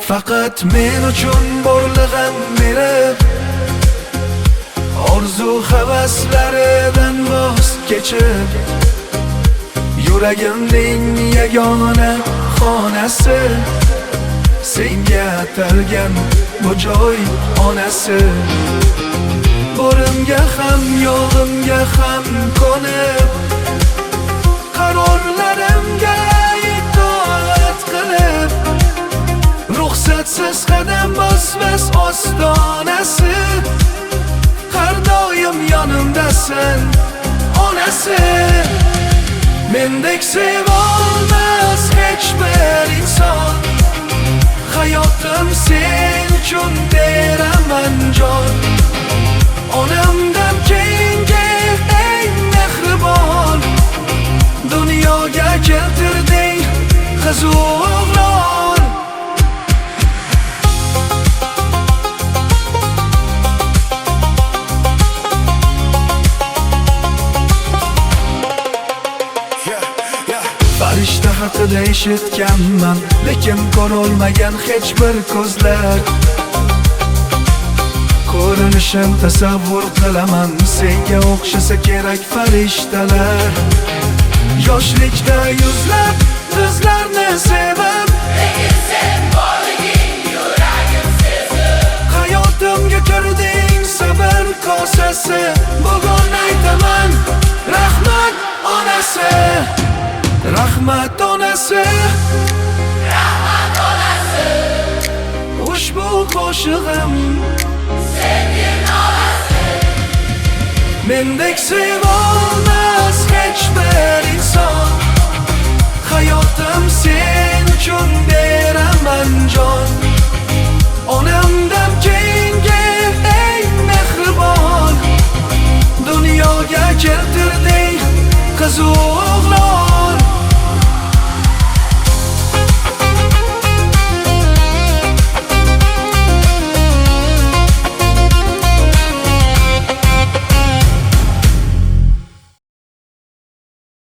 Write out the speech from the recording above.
Faqat men uchun borlig'im berib, orzu havaslaridan voz kechib, yuragimning yagona xonasi, senga atalgan bu joy onasi. Borimga ham yo'g'imga ham ko'nib, qarorlarimga itoat qilib, ruxsatsiz qadam bosmas ostonasi, har doim yonimdasan onasi. Mendek sevolmas hech bir inson, hayotim sen uchun beraman jon. Onamdan keyingi eng mehribon, dunyoga keltirding qiz o'g'lon. Farishta haqida eshitganman, lekin ko'rolmagan hech bir ko'zlar. Ko'rinishim tasavvur qilaman, senga o'xshasa kerak farishtalar. Yoshlikda yuzlab qizlarni sevib, lekin sen borliging yuragim sezib, hayotimga kirding sabr kosasi. Bugun aytaman rahmat onasi, rahmat onasi, rahmat onasi. Ushbu qo'shig'im Senga nolasi, mendek sevolmas hech bir inson, hayotim sen uchun beraman jon. Onamdan keyingi eng mehribon, dunyoga keltirding qiz